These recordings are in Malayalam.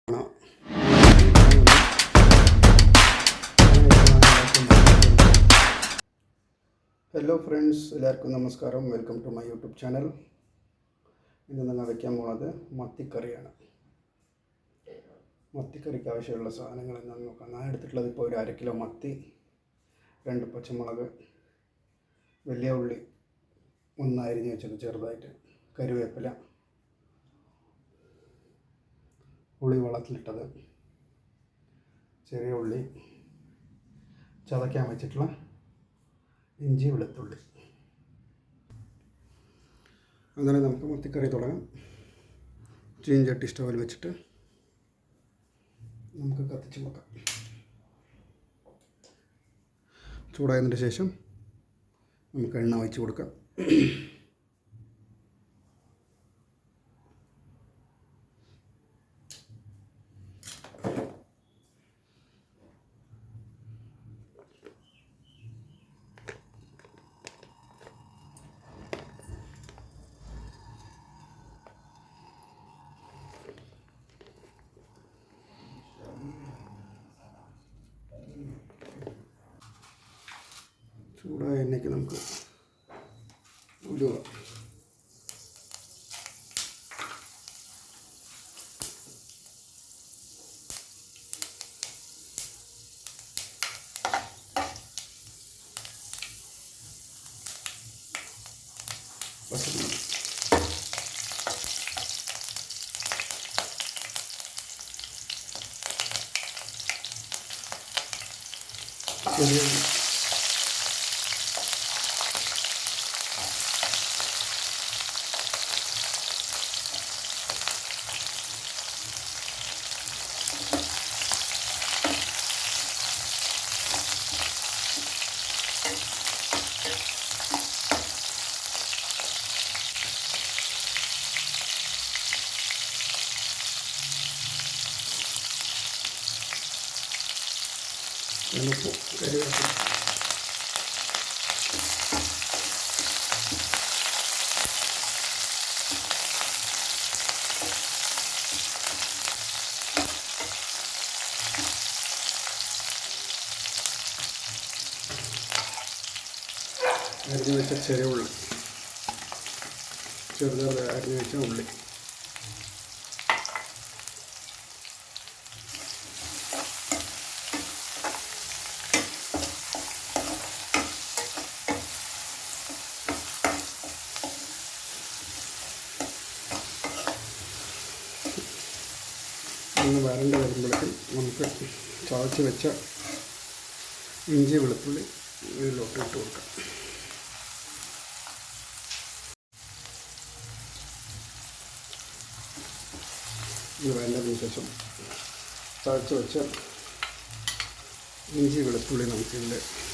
ഹലോ ഫ്രണ്ട്സ്, എല്ലാവർക്കും നമസ്കാരം. Welcome to my YouTube channel. ഇന്ന് നിങ്ങൾ വയ്ക്കാൻ പോകുന്നത് മത്തിക്കറിയാണ്. മത്തിക്കറിക്ക് ആവശ്യമുള്ള സാധനങ്ങൾ എന്താണെന്ന് നോക്കാം. ഞാൻ എടുത്തിട്ടുള്ളത് ഇപ്പോൾ ഒരു 1/2 കിലോ മത്തി, 2 പച്ചമുളക്, വലിയ ഉള്ളി 1 അരിഞ്ഞ് വെച്ചത് ചെറുതായിട്ട്, കറിവേപ്പില, ഉള്ളി വെള്ളത്തിലിട്ടത്, ചെറിയ ഉള്ളി, ചതയ്ക്കാൻ വെച്ചിട്ടുള്ള ഇഞ്ചി, വെളുത്തുള്ളി. അങ്ങനെ നമുക്ക് മത്തിക്കറി തുടങ്ങാം. ചീഞ്ചട്ടി സ്റ്റൗവിൽ വെച്ചിട്ട് നമുക്ക് കത്തിച്ച് വെക്കാം. ചൂടായതിന് ശേഷം നമുക്ക് എണ്ണ ഒഴിച്ച് കൊടുക്കാം. ചൂടായ എണ്ണയ്ക്ക് നമുക്ക് ഉലുവ, പച്ചമുളക്, ചെറിയ ഉപ്പ്, കറിവേപ്പില, അരിഞ്ഞ് വെച്ച ചെറിയ ഉള്ളി, ചെറുതായി അരിഞ്ഞ് വെച്ച ഉള്ളി, ഒന്ന് വരണ്ട് വരുമ്പോഴേക്കും നമുക്ക് ചതച്ച് വെച്ച ഇഞ്ചി, വെളുത്തുള്ളി ഇതിലോട്ട് ഇട്ട് കൊടുക്കാം. ഇത് വേണ്ടതിന് ശേഷം ചതച്ച് വെച്ച ഇഞ്ചി, വെളുത്തുള്ളി നമുക്ക് ഇതിൽ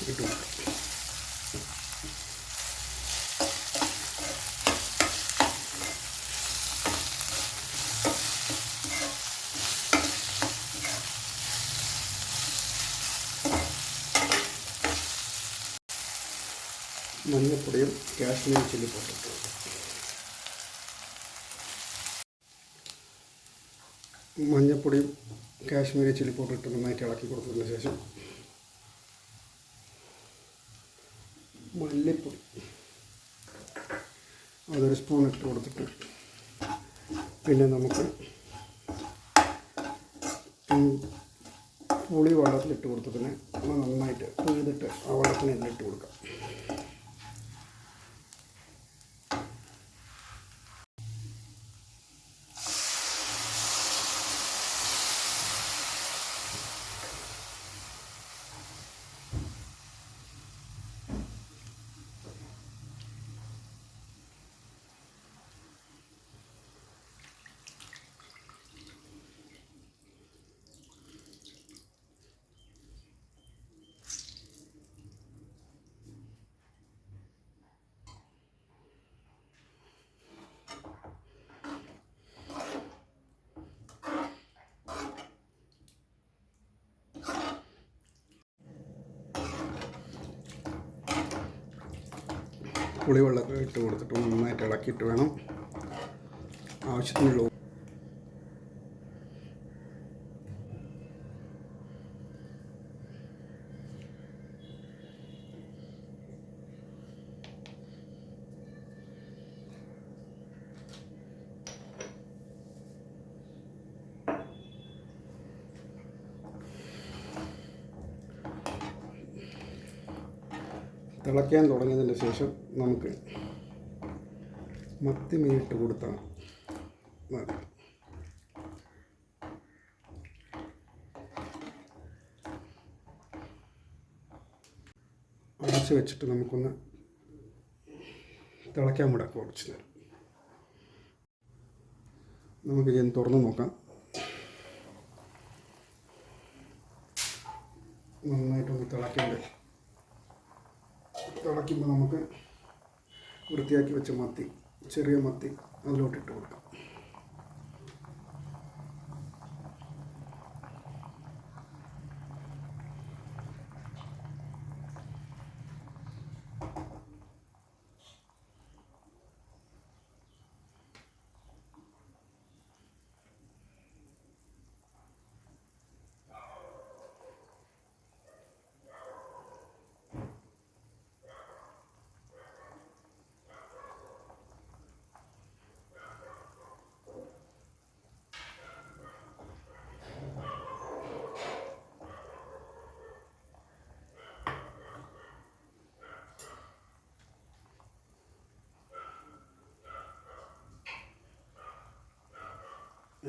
ഇട്ട് കൊടുക്കാം. മഞ്ഞപ്പൊടിയും കാശ്മീരി ചില്ലി പൗഡറും ഇട്ട് കൊടുക്കാം. മഞ്ഞപ്പൊടിയും കാശ്മീരി ചില്ലി പൗഡർ ഇട്ട് നന്നായിട്ട് ഇളക്കി കൊടുത്തതിന് ശേഷം മല്ലിപ്പൊടി അതൊരു സ്പൂൺ ഇട്ട് കൊടുത്തിട്ട് പിന്നെ നമുക്ക് പുളി വെള്ളത്തിലിട്ട് കൊടുത്തതിന് നന്നായിട്ട് പിഴിതിട്ട് ആ വെള്ളത്തിന് ഇതിലിട്ട് കൊടുക്കാം. പുളിവെള്ളമൊക്കെ ഇട്ട് കൊടുത്തിട്ട് നന്നായിട്ട് ഇളക്കിയിട്ട് വേണം ആവശ്യത്തിനുള്ള തിളയ്ക്കാൻ തുടങ്ങിയതിന് ശേഷം നമുക്ക് മത്തി മീനിട്ട് കൊടുത്താൽ മതി. അടച്ച് വെച്ചിട്ട് നമുക്കൊന്ന് തിളയ്ക്കാൻ വിടാം കുറച്ച് നേരം. നമുക്ക് ഇത് തുറന്ന് നോക്കാം. നന്നായിട്ടൊന്ന് തിളയ്ക്കുമ്പോൾ നമുക്ക് വൃത്തിയാക്കി വെച്ച മത്തി, ചെറിയ മത്തി അതിലോട്ടിട്ട് കൊടുക്കാം.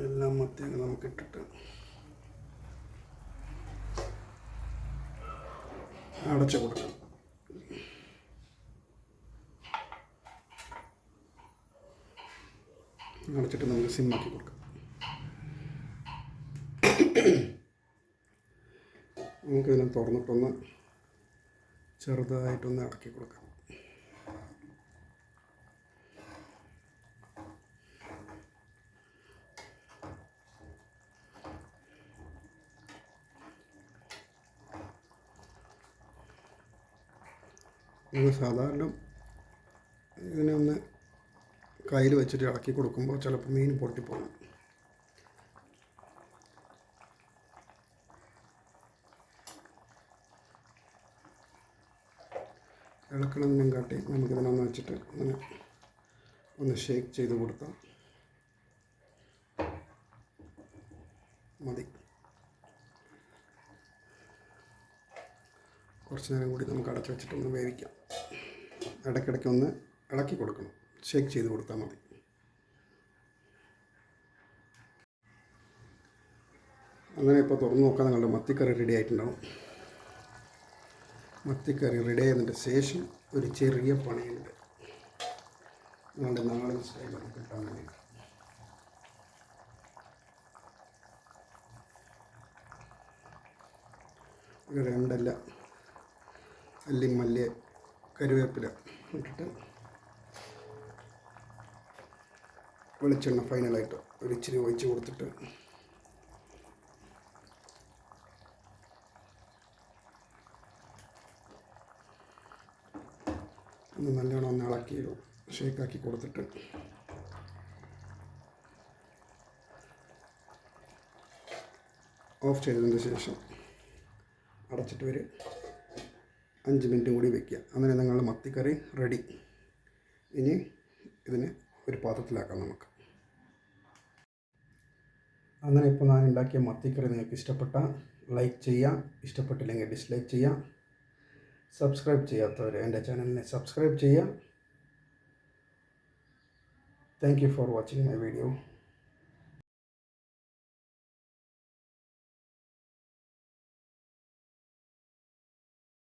എല്ലാം മത്തിയൊക്കെ നമുക്കിട്ടിട്ട് അടച്ചു കൊടുക്കാം. അടച്ചിട്ട് നമുക്ക് സിമ്മാക്കി കൊടുക്കാം. നമുക്കിതിനെ തുറന്നിട്ടൊന്ന് ചെറുതായിട്ടൊന്ന് ഇളക്കി കൊടുക്കാം. ഇത് സാധാരണ ഇതിനെ ഒന്ന് കയ്യിൽ വെച്ചിട്ട് ഇളക്കി കൊടുക്കുമ്പോൾ ചിലപ്പോൾ മീൻ പൊട്ടിപ്പോകും. ഇളക്കണമെന്നും കാട്ടി നമുക്കിതിനൊന്ന് വെച്ചിട്ട് അങ്ങനെ ഒന്ന് ഷേക്ക് ചെയ്ത് കൊടുത്താൽ മതി. കുറച്ച് നേരം കൂടി നമുക്ക് അടച്ചു വെച്ചിട്ടൊന്ന് വേവിക്കാം. ഇടയ്ക്കിടയ്ക്ക് ഒന്ന് ഇളക്കി കൊടുക്കണം, ഷേക്ക് ചെയ്ത് കൊടുത്താൽ മതി. അങ്ങനെ ഇപ്പോൾ തുറന്ന് നോക്കാൻ നിങ്ങളുടെ മത്തിക്കറി റെഡി ആയിട്ടുണ്ടാവും. മത്തിക്കറി റെഡി ആയതിൻ്റെ ശേഷം ഒരു ചെറിയ പണിയുണ്ട് നിങ്ങളുടെ നാടൻ സ്റ്റൈലൊക്കെ കിട്ടാൻ വേണ്ടി. ഒരു 2 ഇല അല്ലി മല്ലി കരുവേപ്പില ഇട്ടിട്ട് വെളിച്ചെണ്ണ ഫൈനലായിട്ട് ഒരു ഇച്ചിരി ഒഴിച്ച് കൊടുത്തിട്ട് ഒന്ന് നല്ലോണം ഒന്ന് ഇളക്കി ഷേക്കാക്കി കൊടുത്തിട്ട് ഓഫ് ചെയ്തതിന് ശേഷം അടച്ചിട്ട് ഒരു 5 മിനിറ്റും കൂടി വയ്ക്കുക. അങ്ങനെ നിങ്ങളുടെ മത്തിക്കറി റെഡി. ഇനി ഇതിനെ ഒരു പാത്രത്തിലാക്കാം നമുക്ക്. അങ്ങനെ ഇപ്പോൾ ഞാൻ ഉണ്ടാക്കിയ മത്തിക്കറി നിങ്ങൾക്ക് ഇഷ്ടപ്പെട്ടാൽ ലൈക്ക് ചെയ്യുക, ഇഷ്ടപ്പെട്ടില്ലെങ്കിൽ ഡിസ്ലൈക്ക് ചെയ്യുക. സബ്സ്ക്രൈബ് ചെയ്യാത്തവർ എൻ്റെ ചാനലിനെ സബ്സ്ക്രൈബ് ചെയ്യുക. Thank you for watching my video.